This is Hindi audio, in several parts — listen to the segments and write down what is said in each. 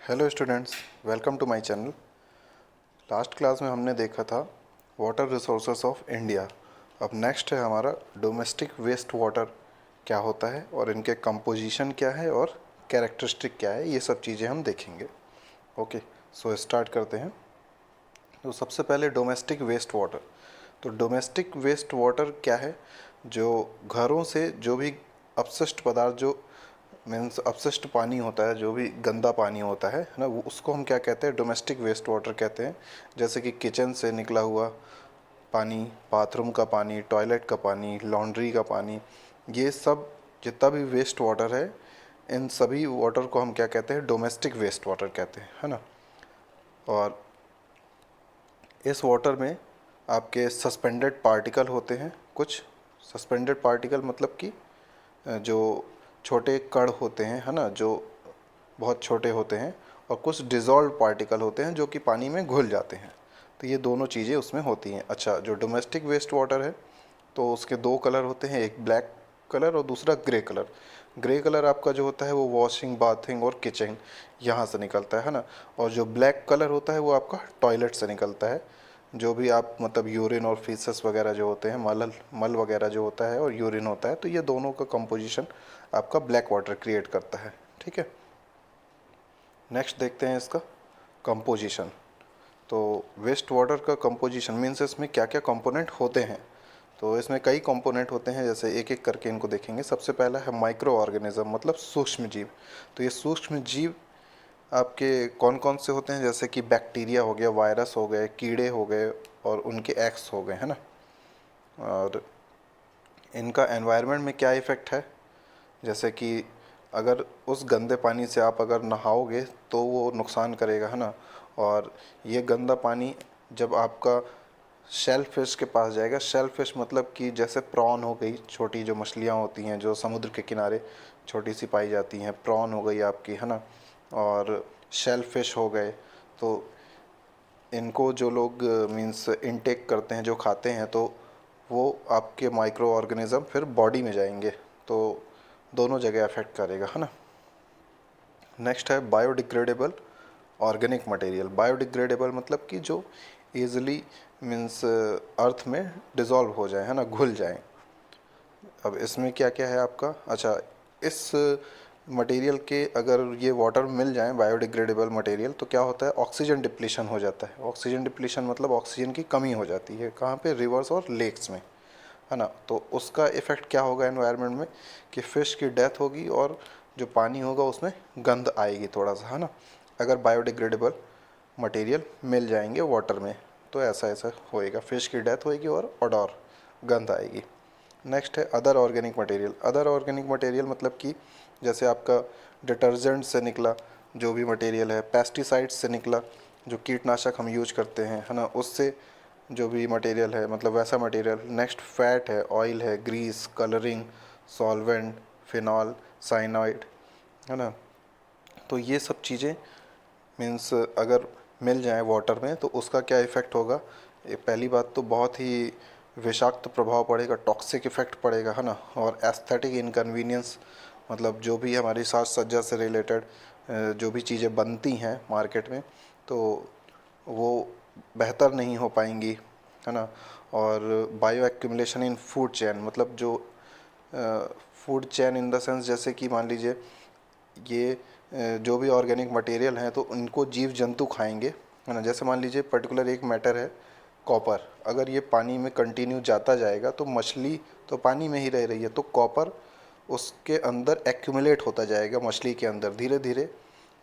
Hello students, welcome to my channel. Last class में हमने देखा था वाटर रिसोर्सेस ऑफ इंडिया। अब नेक्स्ट है हमारा डोमेस्टिक वेस्ट वाटर क्या होता है और इनके कंपोजिशन क्या है और कैरेक्टरिस्टिक क्या है, ये सब चीज़ें हम देखेंगे। ओके, सो स्टार्ट करते हैं। तो सबसे पहले डोमेस्टिक वेस्ट वाटर। तो डोमेस्टिक वेस्ट वाटर क्या है? जो घरों से जो भी अपशिष्ट पदार्थ, जो मीन्स अपशिष्ट पानी होता है, जो भी गंदा पानी होता है ना, वो उसको हम क्या कहते हैं? डोमेस्टिक वेस्ट वाटर कहते हैं। जैसे कि किचन से निकला हुआ पानी, बाथरूम का पानी, टॉयलेट का पानी, लॉन्ड्री का पानी, ये सब जितना भी वेस्ट वाटर है, इन सभी वाटर को हम क्या कहते हैं? डोमेस्टिक वेस्ट वाटर कहते हैं, है ना। और इस वाटर में आपके सस्पेंडेड पार्टिकल होते हैं कुछ। सस्पेंडेड पार्टिकल मतलब कि जो छोटे कण होते हैं, है ना, जो बहुत छोटे होते हैं, और कुछ डिज़ोल्व पार्टिकल होते हैं जो कि पानी में घुल जाते हैं। तो ये दोनों चीज़ें उसमें होती हैं। अच्छा, जो डोमेस्टिक वेस्ट वाटर है तो उसके दो कलर होते हैं, एक ब्लैक कलर और दूसरा ग्रे कलर। ग्रे कलर आपका जो होता है वो वॉशिंग, बाथिंग और किचन यहाँ से निकलता है ना। और जो ब्लैक कलर होता है वो आपका टॉयलेट से निकलता है। जो भी आप मतलब यूरिन और फीसस वगैरह जो होते हैं, मल वगैरह जो होता है और यूरिन होता है, तो ये दोनों का कंपोजिशन आपका ब्लैक वाटर क्रिएट करता है। ठीक है, नेक्स्ट देखते हैं इसका कंपोजिशन। तो वेस्ट वाटर का कंपोजिशन मीन्स इसमें क्या क्या कंपोनेंट होते हैं। तो इसमें कई कंपोनेंट होते हैं, जैसे एक एक करके इनको देखेंगे। सबसे पहला है माइक्रो ऑर्गेनिज्म, मतलब सूक्ष्म जीव। तो ये सूक्ष्म जीव आपके कौन कौन से होते हैं? जैसे कि बैक्टीरिया हो गया, वायरस हो गए, कीड़े हो गए और उनके एग्स हो गए, है ना। और इनका एनवायरनमेंट में क्या इफ़ेक्ट है? जैसे कि अगर उस गंदे पानी से आप अगर नहाओगे तो वो नुकसान करेगा, है ना। और ये गंदा पानी जब आपका शेल फिश के पास जाएगा, शेल फिश मतलब कि जैसे प्रॉन हो गई, छोटी जो मछलियाँ होती हैं जो समुद्र के किनारे छोटी सी पाई जाती हैं, प्रॉन हो गई आपकी, है ना, और शेल फिश हो गए। तो इनको जो लोग मीन्स इनटेक करते हैं, जो खाते हैं, तो वो आपके माइक्रो ऑर्गेनिज़म फिर बॉडी में जाएंगे, तो दोनों जगह अफेक्ट करेगा, है ना। नेक्स्ट है बायोडिग्रेडेबल ऑर्गेनिक मटेरियल। बायोडिग्रेडेबल मतलब कि जो ईज़िली मीन्स अर्थ में डिज़ोल्व हो जाए, है ना, घुल जाए। अब इसमें क्या क्या है आपका? अच्छा, इस मटेरियल के अगर ये वाटर मिल जाए, बायोडिग्रेडेबल मटेरियल, तो क्या होता है? ऑक्सीजन डिप्लीशन हो जाता है। ऑक्सीजन डिप्लीशन मतलब ऑक्सीजन की कमी हो जाती है। कहाँ पे? रिवर्स और लेक्स में, है ना। तो उसका इफ़ेक्ट क्या होगा एनवायरनमेंट में? कि फ़िश की डेथ होगी और जो पानी होगा उसमें गंध आएगी थोड़ा सा, है ना। अगर बायोडिग्रेडेबल मटेरियल मिल जाएंगे वाटर में तो ऐसा ऐसा होएगा, फ़िश की डेथ होएगी और गंध आएगी। नेक्स्ट है other organic material. Other organic material मतलब कि जैसे आपका डिटर्जेंट से निकला जो भी मटेरियल है, पेस्टिसाइड्स से निकला जो कीटनाशक हम यूज करते हैं, है ना, उससे जो भी मटेरियल है, मतलब वैसा मटेरियल। नेक्स्ट फैट है, ऑयल है, grease, colouring, solvent, phenol, cyanide, है ना। तो ये सब चीज़ें मीन्स अगर मिल जाए वाटर में तो उसका क्या इफ़ेक्ट होगा? ये पहली बात तो बहुत ही विषाक्त प्रभाव पड़ेगा, टॉक्सिक इफ़ेक्ट पड़ेगा, है ना। और एस्थेटिक इनकन्वीनियंस, मतलब जो भी हमारी साज सज्जा से रिलेटेड जो भी चीज़ें बनती हैं मार्केट में, तो वो बेहतर नहीं हो पाएंगी, है ना। और बायो एक्यूमुलेशन इन फूड चेन, मतलब जो food chain in the sense, जैसे कि मान लीजिए ये जो भी ऑर्गेनिक मटेरियल हैं तो उनको जीव जंतु खाएंगे, है ना। जैसे मान लीजिए पर्टिकुलर एक मैटर है कॉपर, अगर ये पानी में कंटिन्यू जाता जाएगा तो मछली तो पानी में ही रह रही है, तो कॉपर उसके अंदर एक्यूमुलेट होता जाएगा मछली के अंदर। धीरे धीरे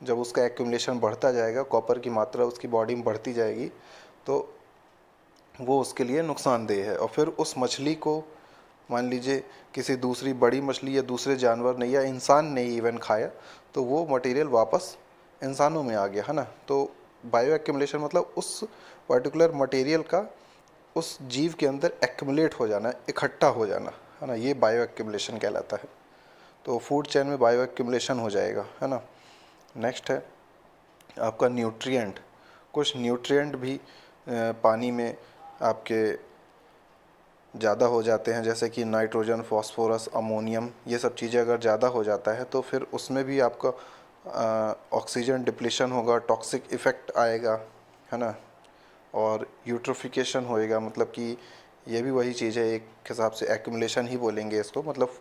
जब उसका एक्यूमुलेशन बढ़ता जाएगा, कॉपर की मात्रा उसकी बॉडी में बढ़ती जाएगी, तो वो उसके लिए नुकसानदेह है। और फिर उस मछली को मान लीजिए किसी दूसरी बड़ी मछली या दूसरे जानवर ने या इंसान ने इवन खाया, तो वो मटेरियल वापस इंसानों में आ गया, है ना। तो बायो एक्यूमुलेशन मतलब उस पर्टिकुलर मटेरियल का उस जीव के अंदर एक्यूमुलेट हो जाना, इकट्ठा हो जाना, है ना, ये बायो एक्यूमुलेशन कहलाता है। तो फूड चेन में बायो एक्यूमुलेशन हो जाएगा, है ना। नेक्स्ट है आपका न्यूट्रिएंट। कुछ न्यूट्रिएंट भी पानी में आपके ज़्यादा हो जाते हैं, जैसे कि नाइट्रोजन, फास्फोरस, अमोनियम, ये सब चीज़ें अगर ज़्यादा हो जाता है तो फिर उसमें भी आपका ऑक्सीजन डिप्लीशन होगा, टॉक्सिक इफ़ेक्ट आएगा, है ना, और यूट्रोफिकेशन होएगा, मतलब कि ये भी वही चीज़ है, एक हिसाब से एक्यूमुलेशन ही बोलेंगे इसको। मतलब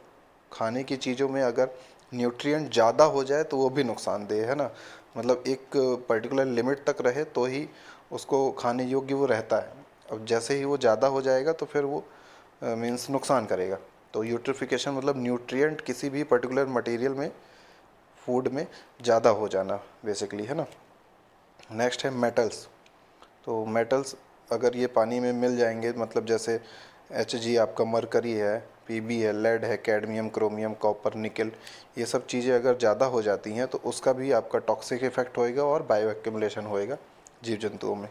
खाने की चीज़ों में अगर न्यूट्रिएंट ज़्यादा हो जाए तो वो भी नुकसानदेह है ना, मतलब एक पर्टिकुलर लिमिट तक रहे तो ही उसको खाने योग्य वो रहता है। अब जैसे ही वो ज़्यादा हो जाएगा तो फिर वो मीन्स नुकसान करेगा। तो यूट्रिफिकेशन मतलब न्यूट्रिएंट किसी भी पर्टिकुलर मटेरियल में, फूड में ज़्यादा हो जाना बेसिकली, है ना। नेक्स्ट है मेटल्स। तो मेटल्स अगर ये पानी में मिल जाएंगे, मतलब जैसे Hg आपका मरकरी है, Pb है, लेड है, कैडमियम, क्रोमियम, कॉपर, निकल, ये सब चीज़ें अगर ज़्यादा हो जाती हैं तो उसका भी आपका टॉक्सिक इफेक्ट होएगा और बायो एक्यूमुलेशन होएगा जीव जंतुओं में।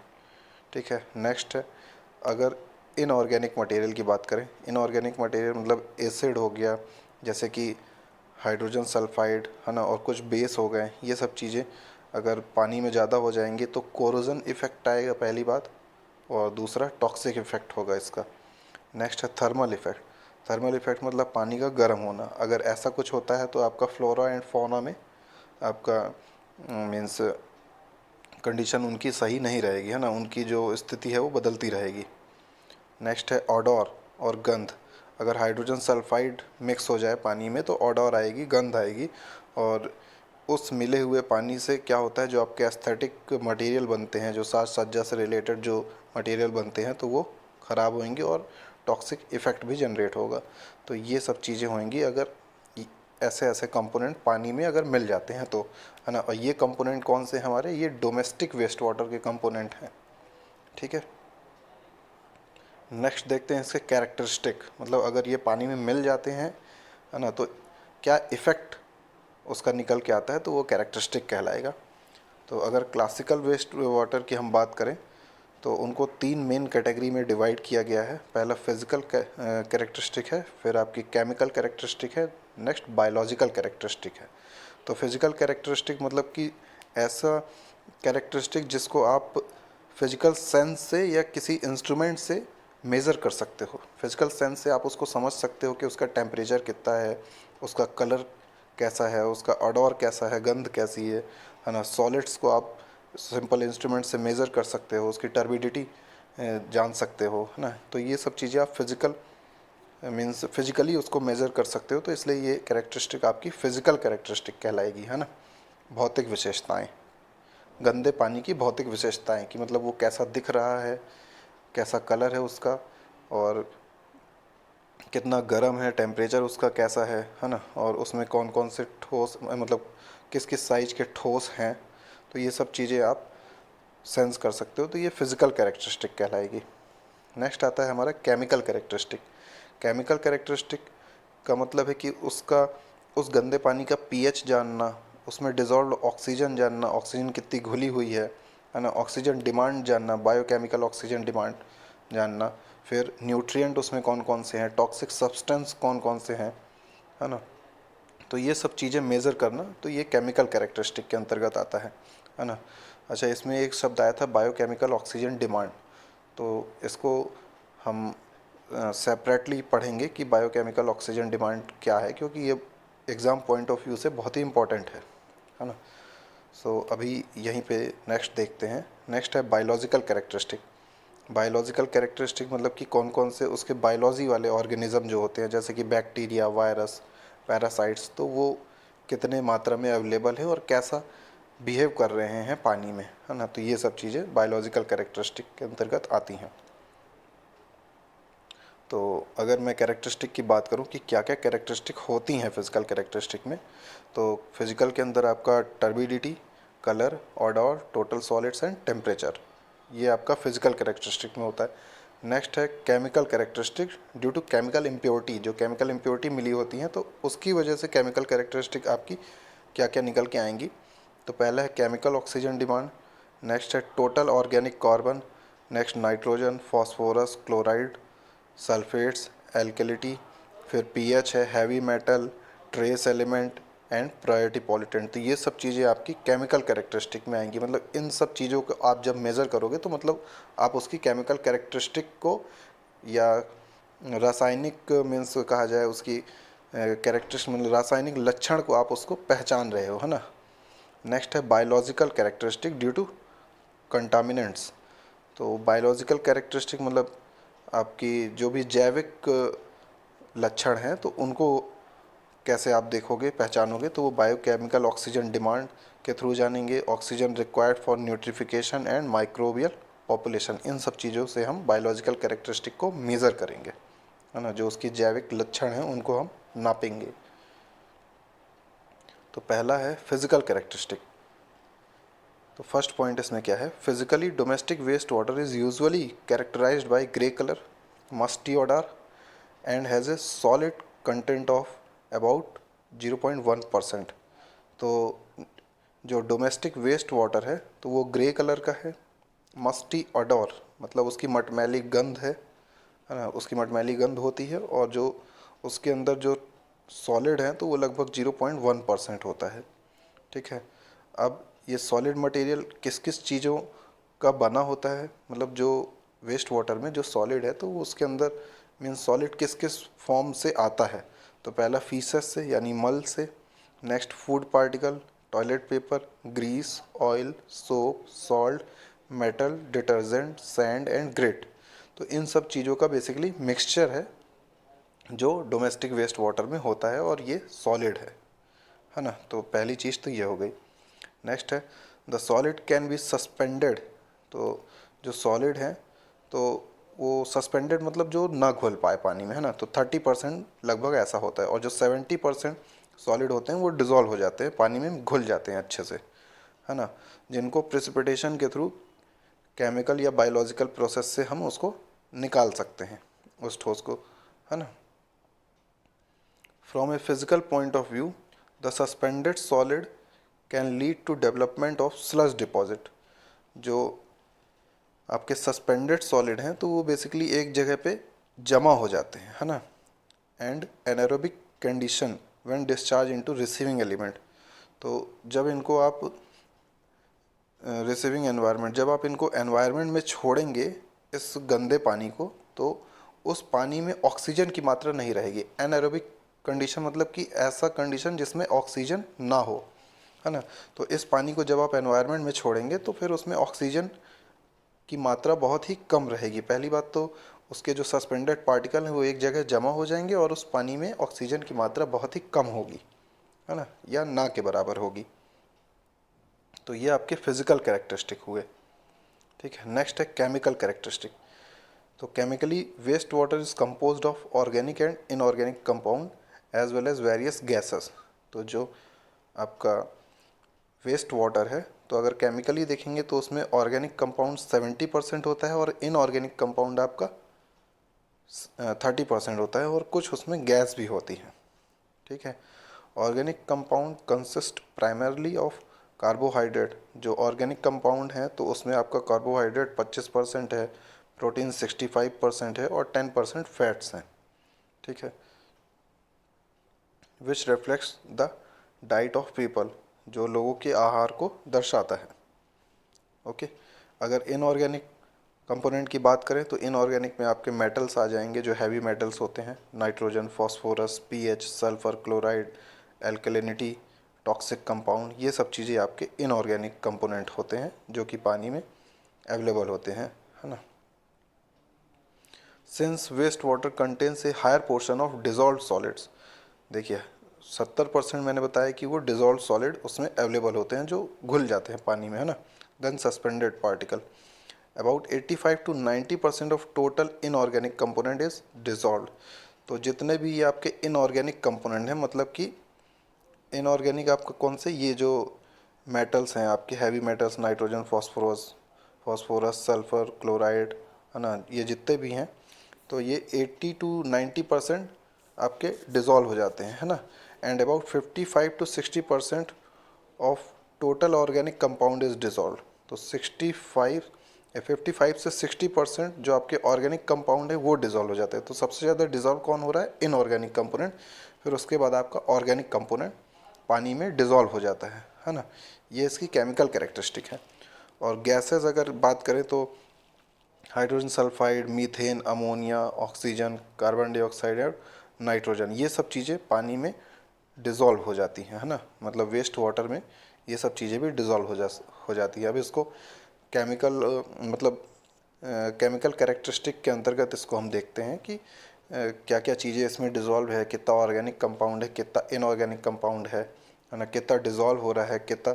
ठीक है। नेक्स्ट है, अगर इनऑर्गेनिक मटेरियल की बात करें, इनऑर्गेनिक मटेरियल मतलब एसिड हो गया, जैसे कि हाइड्रोजन सल्फाइड, है ना, और कुछ बेस हो गए, ये सब चीज़ें अगर पानी में ज़्यादा हो जाएंगी तो कोरोजन इफेक्ट आएगा पहली बात, और दूसरा टॉक्सिक इफेक्ट होगा इसका। नेक्स्ट है थर्मल इफेक्ट। थर्मल इफेक्ट मतलब पानी का गर्म होना। अगर ऐसा कुछ होता है तो आपका फ्लोरा एंड फौना में आपका मीन्स कंडीशन उनकी सही नहीं रहेगी, है ना, उनकी जो स्थिति है वो बदलती रहेगी। नेक्स्ट है ऑडोर और गंध। अगर हाइड्रोजन सल्फाइड मिक्स हो जाए पानी में तो ऑडोर आएगी, गंध आएगी, और उस मिले हुए पानी से क्या होता है, जो आपके एस्थेटिक मटेरियल बनते हैं, जो साज सज्जा से रिलेटेड जो मटेरियल बनते हैं, तो वो ख़राब होंगे और टॉक्सिक इफ़ेक्ट भी जनरेट होगा। तो ये सब चीज़ें होंगी अगर ऐसे ऐसे कंपोनेंट पानी में अगर मिल जाते हैं तो, है ना। और ये कंपोनेंट कौन से हमारे, ये डोमेस्टिक वेस्ट वाटर के कंपोनेंट हैं। ठीक है। नेक्स्ट देखते हैं इसके कैरेक्टरिस्टिक, मतलब अगर ये पानी में मिल जाते हैं, है ना, तो क्या इफ़ेक्ट उसका निकल के आता है, तो वो कैरेक्टरिस्टिक कहलाएगा। तो अगर क्लासिकल वेस्ट वाटर की हम बात करें तो उनको 3 मेन कैटेगरी में डिवाइड किया गया है। पहला फिज़िकल कैरेक्टरिस्टिक है, फिर आपकी केमिकल कैरेक्टरिस्टिक है, नेक्स्ट बायोलॉजिकल कैरेक्टरिस्टिक है। तो फिज़िकल कैरेक्टरिस्टिक मतलब कि ऐसा कैरेक्टरिस्टिक जिसको आप फिजिकल सेंस से या किसी इंस्ट्रूमेंट से मेज़र कर सकते हो। फिजिकल सेंस से आप उसको समझ सकते हो कि उसका टेम्परेचर कितना है, उसका कलर कैसा है, उसका ऑडोर कैसा है, गंध कैसी है ना। सॉलिड्स को आप सिंपल इंस्ट्रूमेंट से मेज़र कर सकते हो, उसकी टर्बिडिटी जान सकते हो, है ना। तो ये सब चीज़ें आप फिज़िकल मीन्स फिजिकली उसको मेज़र कर सकते हो, तो इसलिए ये कैरेक्टरिस्टिक आपकी फ़िज़िकल कैरेक्टरिस्टिक कहलाएगी, है ना। भौतिक विशेषताएं, गंदे पानी की भौतिक विशेषताएं कि मतलब वो कैसा दिख रहा है, कैसा कलर है उसका, और कितना गर्म है, टेम्परेचर उसका कैसा है ना, और उसमें कौन कौन से ठोस, मतलब किस किस साइज़ के ठोस हैं, तो ये सब चीज़ें आप सेंस कर सकते हो, तो ये फिज़िकल कैरेक्टरिस्टिक कहलाएगी। नेक्स्ट आता है हमारा केमिकल कैरेक्टरिस्टिक। केमिकल कैरेक्टरिस्टिक का मतलब है कि उसका, उस गंदे पानी का पीएच जानना, उसमें डिज़ोल्व ऑक्सीजन जानना, ऑक्सीजन कितनी घुली हुई है ना, ऑक्सीजन डिमांड जानना, बायोकेमिकल ऑक्सीजन डिमांड जानना, फिर न्यूट्रिएंट उसमें कौन कौन से हैं, टॉक्सिक सब्सटेंस कौन कौन से हैं, है ना। तो ये सब चीज़ें मेज़र करना, तो ये केमिकल कैरेक्टरिस्टिक के अंतर्गत आता है ना। अच्छा, इसमें एक शब्द आया था बायोकेमिकल ऑक्सीजन डिमांड, तो इसको हम सेपरेटली पढ़ेंगे कि बायोकेमिकल ऑक्सीजन डिमांड क्या है, क्योंकि ये एग्ज़ाम पॉइंट ऑफ व्यू से बहुत ही इम्पोर्टेंट है ना। सो अभी यहीं पे नेक्स्ट देखते हैं। नेक्स्ट है बायोलॉजिकल कैरेक्टरिस्टिक। बायोलॉजिकल कैरेक्टरिस्टिक मतलब कि कौन कौन से उसके बायोलॉजी वाले ऑर्गेनिज्म जो होते हैं, जैसे कि बैक्टीरिया, वायरस, पैरासाइट्स, तो वो कितने मात्रा में अवेलेबल है और कैसा बिहेव कर रहे हैं पानी में, है ना। तो ये सब चीज़ें बायोलॉजिकल कैरेक्टरिस्टिक के अंतर्गत आती हैं। तो अगर मैं कैरेक्टरिस्टिक की बात करूं कि क्या क्या कैरेक्टरिस्टिक होती हैं फिज़िकल कैरेक्टरिस्टिक में, तो फिज़िकल के अंदर आपका turbidity, colour, odour, total solids and temperature, ये आपका फिज़िकल कैरेक्टरिस्टिक में होता है। नेक्स्ट है chemical characteristic. Due to chemical impurity, जो केमिकल इम्प्योरिटी मिली होती हैं तो उसकी वजह से केमिकल कैरेक्टरिस्टिक आपकी क्या क्या निकल के आएंगी। तो पहला है केमिकल ऑक्सीजन डिमांड, नेक्स्ट है total organic carbon, next nitrogen, phosphorus, chloride, sulphates, alkalinity, फिर पीएच है, heavy metal, trace element and priority pollutant. तो ये सब चीज़ें आपकी केमिकल कैरेक्टरिस्टिक में आएंगी। मतलब इन सब चीज़ों को आप जब मेज़र करोगे तो मतलब आप उसकी केमिकल कैरेक्टरिस्टिक को, या रासायनिक मीन्स कहा जाए उसकी कैरेक्टरिस्टिक, मतलब रासायनिक लक्षण को आप उसको पहचान रहे हो, है ना। नेक्स्ट है biological characteristic due to contaminants. तो बायोलॉजिकल कैरेक्टरिस्टिक मतलब आपकी जो भी जैविक लक्षण हैं तो उनको कैसे आप देखोगे, पहचानोगे, तो वो बायोकेमिकल ऑक्सीजन डिमांड के थ्रू जानेंगे, oxygen required for nitrification and microbial population, इन सब चीज़ों से हम बायोलॉजिकल कैरेक्टरिस्टिक को मेज़र करेंगे, है ना, जो उसकी जैविक लक्षण हैं उनको हम नापेंगे। तो पहला है फिजिकल कैरेक्टरिस्टिक। तो फर्स्ट पॉइंट इसमें क्या है, physically domestic waste water is usually characterised by grey colour, musty odour and has a solid content of about 0.1%। तो जो डोमेस्टिक वेस्ट वाटर है तो वो ग्रे कलर का है, मस्टी ऑडर मतलब उसकी मटमैली गंध है ना, उसकी मटमैली गंध होती है, और जो उसके अंदर जो सॉलिड है तो वो लगभग 0.1% होता है। ठीक है, अब ये सॉलिड मटेरियल किस किस चीज़ों का बना होता है, मतलब जो वेस्ट वाटर में जो सॉलिड है तो वो उसके अंदर मीन्स सॉलिड किस किस फॉर्म से आता है। तो पहला फीसस से यानी मल से, next food particle, toilet paper, grease, oil, soap, salt, metal, detergent, sand and grit. तो इन सब चीज़ों का बेसिकली मिक्सचर है जो डोमेस्टिक वेस्ट वाटर में होता है और ये सॉलिड है ना। तो पहली चीज़ तो ये हो गई। नेक्स्ट है the solid can be suspended. तो जो सॉलिड है तो वो सस्पेंडेड मतलब जो ना घुल पाए पानी में, है ना, तो 30% लगभग ऐसा होता है, और जो 70% सॉलिड होते हैं वो डिज़ोल्व हो जाते हैं पानी में, घुल जाते हैं अच्छे से, है ना, जिनको प्रेसिपिटेशन के थ्रू केमिकल या बायोलॉजिकल प्रोसेस से हम उसको निकाल सकते हैं उस ठोस को, है ना। From a physical point of view the suspended solid can lead to development of sludge deposit. जो आपके सस्पेंडेड सॉलिड हैं तो वो बेसिकली एक जगह पे जमा हो जाते हैं, है ना, and anaerobic condition when discharge into receiving element. तो जब इनको आप रिसीविंग एनवायरनमेंट, जब आप इनको एनवायरनमेंट में छोड़ेंगे इस गंदे पानी को, तो उस पानी में ऑक्सीजन की मात्रा नहीं रहेगी। एनारोबिक कंडीशन मतलब कि ऐसा कंडीशन जिसमें ऑक्सीजन ना हो, है ना। तो इस पानी को जब आप एनवायरनमेंट में छोड़ेंगे तो फिर उसमें ऑक्सीजन की मात्रा बहुत ही कम रहेगी। पहली बात तो उसके जो सस्पेंडेड पार्टिकल हैं वो एक जगह जमा हो जाएंगे और उस पानी में ऑक्सीजन की मात्रा बहुत ही कम होगी, है ना, या ना के बराबर होगी। तो ये आपके फिजिकल कैरेक्टरिस्टिक हुए। ठीक है, नेक्स्ट है केमिकल कैरेक्टरिस्टिक। तो chemically waste water is composed of organic and inorganic compound as well as various gases. तो जो आपका वेस्ट वाटर है तो अगर केमिकली देखेंगे तो उसमें ऑर्गेनिक कंपाउंड 70% होता है और इनऑर्गेनिक कंपाउंड आपका 30% होता है, और कुछ उसमें गैस भी होती है। ठीक है, organic compound consist primarily of carbohydrate. जो ऑर्गेनिक कंपाउंड है तो उसमें आपका कार्बोहाइड्रेट 25% है, प्रोटीन 65% है और 10% फैट्स हैं। ठीक है, विच reflects the diet of people, जो लोगों के आहार को दर्शाता है। ओके, अगर इनऑर्गेनिक कंपोनेंट की बात करें तो इनऑर्गेनिक में आपके मेटल्स आ जाएंगे, जो हैवी मेटल्स होते हैं, nitrogen, phosphorus, pH, sulphur, chloride, alkalinity, toxic compound, ये सब चीज़ें आपके इनऑर्गेनिक कंपोनेंट होते हैं जो कि पानी में अवेलेबल होते हैं, है ना। Since waste water contains a higher portion of dissolve solids. देखिए 70% मैंने बताया कि वो डिजॉल्व सॉलिड उसमें अवेलेबल होते हैं जो घुल जाते हैं पानी में, है ना, then suspended particle. About 85 to 90% of total inorganic component is dissolve. तो जितने भी ये आपके इनऑर्गेनिक कंपोनेंट हैं, मतलब कि इनऑर्गेनिक आपका कौन से, ये जो मेटल्स हैं आपके heavy metals, nitrogen, phosphorus, sulphur, chloride, है ना, ये जितने भी हैं तो ये 80 to 90% आपके डिज़ोल्व हो जाते हैं, है ना, and about 55 to 60% of total organic compound is dissolve. तो 55 से 60% जो आपके ऑर्गेनिक कंपाउंड है वो डिज़ोल्व हो जाते हैं। तो सबसे ज़्यादा डिज़ोल्व कौन हो रहा है, इनऑर्गेनिक कंपोनेंट, फिर उसके बाद आपका ऑर्गेनिक कंपोनेंट पानी में डिज़ोल्व हो जाता है ना। ये इसकी केमिकल कैरेक्टरिस्टिक है। और गैसेस अगर बात करें तो hydrogen sulphide, methane, ammonia, oxygen, carbon dioxide और नाइट्रोजन, ये सब चीज़ें पानी में डिज़ोल्व हो जाती हैं, है ना, मतलब वेस्ट वाटर में ये सब चीज़ें भी डिज़ोल्व हो जाती है। अब इसको केमिकल मतलब केमिकल कैरेक्टरिस्टिक के अंतर्गत इसको हम देखते हैं कि क्या क्या चीज़ें इसमें डिज़ोल्व है, कितना ऑर्गेनिक कंपाउंड है, कितना इनऑर्गेनिक कंपाउंड है ना, कितना डिज़ोल्व हो रहा है, कितना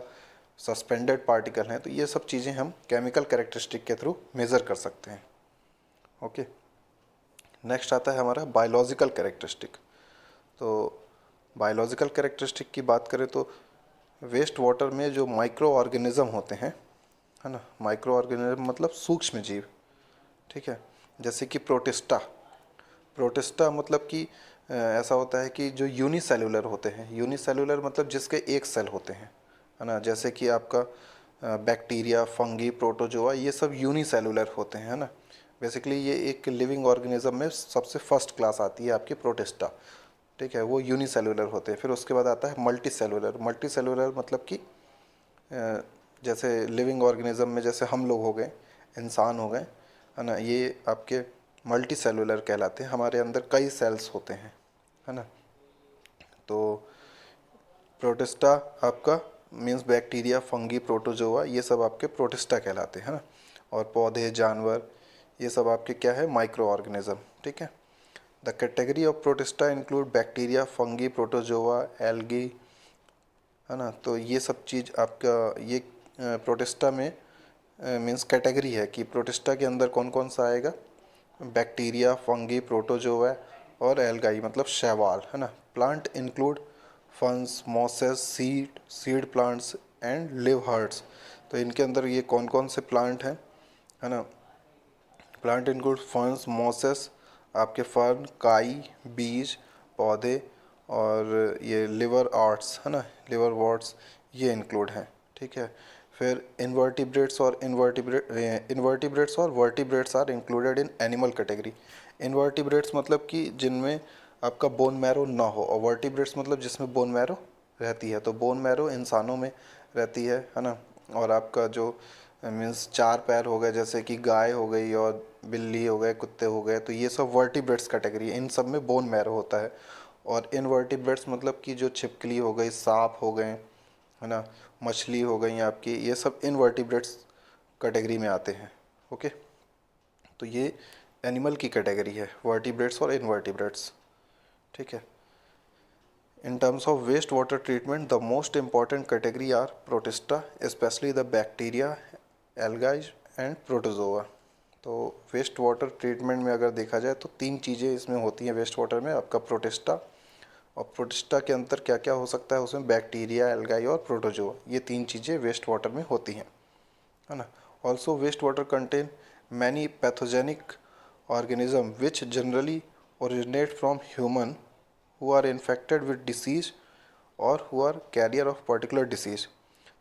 सस्पेंडेड पार्टिकल हैं। तो ये सब चीज़ें हम केमिकल कैरेक्टरिस्टिक के थ्रू मेज़र कर सकते हैं। ओके, नेक्स्ट आता है हमारा बायोलॉजिकल कैरेक्टरिस्टिक। तो बायोलॉजिकल कैरेक्टरिस्टिक की बात करें तो वेस्ट वाटर में जो माइक्रो ऑर्गेनिज़म होते हैं, है ना, माइक्रो ऑर्गेनिज्म मतलब सूक्ष्म जीव, ठीक है, जैसे कि प्रोटिस्टा। प्रोटिस्टा मतलब कि ऐसा होता है कि जो यूनिसेलुलर होते हैं, यूनिसेलुलर मतलब जिसके एक सेल होते हैं, है ना, जैसे कि आपका बैक्टीरिया, फंगी, प्रोटोजोआ, ये सब यूनिसेलुलर होते हैं, है ना। बेसिकली ये एक लिविंग ऑर्गेनिज्म में सबसे फर्स्ट क्लास आती है आपकी प्रोटिस्टा, ठीक है, वो यूनिसेलुलर होते हैं। फिर उसके बाद आता है मल्टी सेलुलर। मल्टी सेलुलर मतलब कि जैसे लिविंग ऑर्गेनिज्म में जैसे हम लोग हो गए, इंसान हो गए, है ना, ये आपके मल्टी सेलुलर कहलाते हैं। हमारे अंदर कई सेल्स होते हैं, है ना। तो प्रोटिस्टा आपका मीन्स बैक्टीरिया, फंगी, प्रोटोजोआ, ये सब आपके प्रोटिस्टा कहलाते हैं ना। और पौधे, जानवर, ये सब आपके क्या है, माइक्रो ऑर्गेनिज्म, ठीक है। The category of protista include bacteria, fungi, protozoa, algae, है ना। तो ये सब चीज़ आपका ये प्रोटिस्टा में मीन्स कैटेगरी है कि प्रोटिस्टा के अंदर कौन कौन सा आएगा, बैक्टीरिया, फंगी, प्रोटोजोआ और एल्गाई मतलब शैवाल, है ना। Plant include ferns, mosses, seed plants and liverworts. तो इनके अंदर ये कौन कौन से प्लांट हैं, है ना। प्लांट इंक्लूड फंस, मॉसेस, आपके फर्न, काई, बीज, पौधे, और ये लिवर आर्ट्स, है ना, लिवर वॉर्ट्स, ये इंक्लूड हैं, ठीक है। फिर इन्वर्टिब्रेट्स और vertebrates are included in animal category. Invertebrates मतलब कि जिनमें आपका बोन मैरो ना हो, और वर्टिब्रेट्स मतलब जिसमें बोन मैरो रहती है। तो बोन मैरो इंसानों में रहती है ना। और आपका जो मीन्स चार पैर हो गए, जैसे कि गाय हो गई और बिल्ली हो गए, कुत्ते हो गए, तो ये सब वर्टिब्रेट्स कैटेगरी है। इन सब में बोन मैरो होता है। और इनवर्टिब्रेट्स मतलब कि जो छिपकली हो गई, सांप हो गए, है ना, मछली हो गई आपकी, ये सब इनवर्टिब्रेट्स कैटेगरी में आते हैं। ओके, तो ये एनिमल की कैटेगरी है, वर्टिब्रेट्स और इनवर्टिब्रेट्स, ठीक है। In terms of wastewater treatment, the most important category are protista, especially the bacteria, algae and protozoa. तो वेस्ट वाटर ट्रीटमेंट में अगर देखा जाए तो तीन चीज़ें इसमें होती हैं वेस्ट वाटर में, आपका प्रोटिस्टा, और प्रोटिस्टा के अंदर क्या क्या हो सकता है, उसमें बैक्टीरिया, एल्गाई और प्रोटोजोआ, ये तीन चीज़ें वेस्ट वाटर में होती हैं, है ना। Also waste water contain many pathogenic organism which generally originate from human who are infected with disease और who are carrier of particular disease।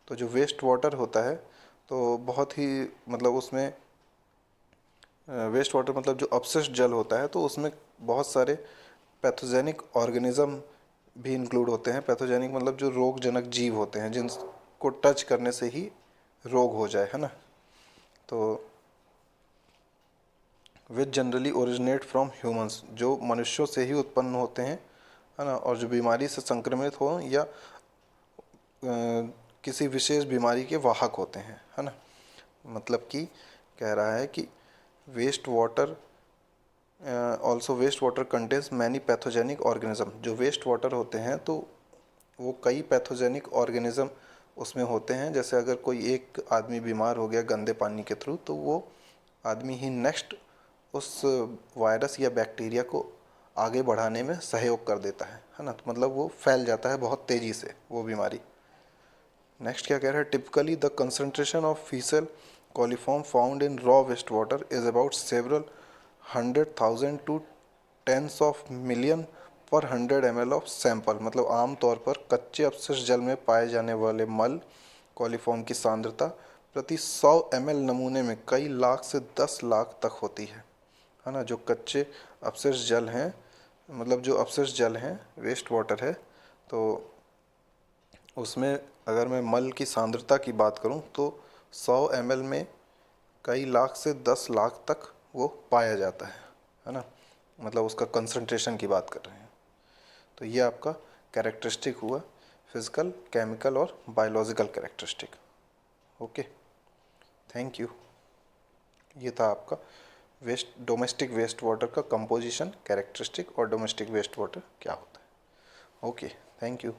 तो जो वेस्ट वाटर होता है तो बहुत ही मतलब उसमें वेस्ट वाटर मतलब जो अपशिष्ट जल होता है, तो उसमें बहुत सारे पैथोजेनिक ऑर्गेनिज्म भी इंक्लूड होते हैं। पैथोजेनिक मतलब जो रोगजनक जीव होते हैं, जिनको टच करने से ही रोग हो जाए, है ना। तो विच जनरली ओरिजिनेट फ्रॉम ह्यूमंस, जो मनुष्यों से ही उत्पन्न होते हैं, है ना, और जो बीमारी से संक्रमित हो या किसी विशेष बीमारी के वाहक होते हैं, है ना। मतलब कि कह रहा है कि waste water also waste water contains many pathogenic organism. जो वेस्ट वाटर होते हैं तो वो कई पैथोजेनिक ऑर्गेनिज्म उसमें होते हैं। जैसे अगर कोई एक आदमी बीमार हो गया गंदे पानी के थ्रू, तो वो आदमी ही नेक्स्ट उस वायरस या बैक्टीरिया को आगे बढ़ाने में सहयोग कर देता है ना। तो मतलब वो फैल जाता है बहुत तेज़ी से वो बीमारी। नेक्स्ट क्या कह रहा है, typically the concentration of faecal coliform found in raw waste water is about several 100,000 to tens of million per 100 ml of sample. मतलब आमतौर पर कच्चे अपशिष्ट जल में पाए जाने वाले मल कॉलीफॉर्म की सांद्रता प्रति 100 ml नमूने में कई लाख से 10 लाख तक होती है ना। जो कच्चे अपशिष्ट जल हैं, मतलब जो अपशिष्ट जल हैं, वेस्ट वाटर है, तो उसमें अगर मैं मल की सांद्रता की बात करूं तो 100 ml में कई लाख से 10 लाख तक वो पाया जाता है ना। मतलब उसका कंसंट्रेशन की बात कर रहे हैं। तो ये आपका कैरेक्टरिस्टिक हुआ। फिजिकल, केमिकल और biological characteristic. Okay, thank you. ये था आपका डोमेस्टिक वेस्ट वाटर का कंपोजिशन, कैरेक्टरिस्टिक और डोमेस्टिक वेस्ट वाटर क्या होता है। Okay, thank you.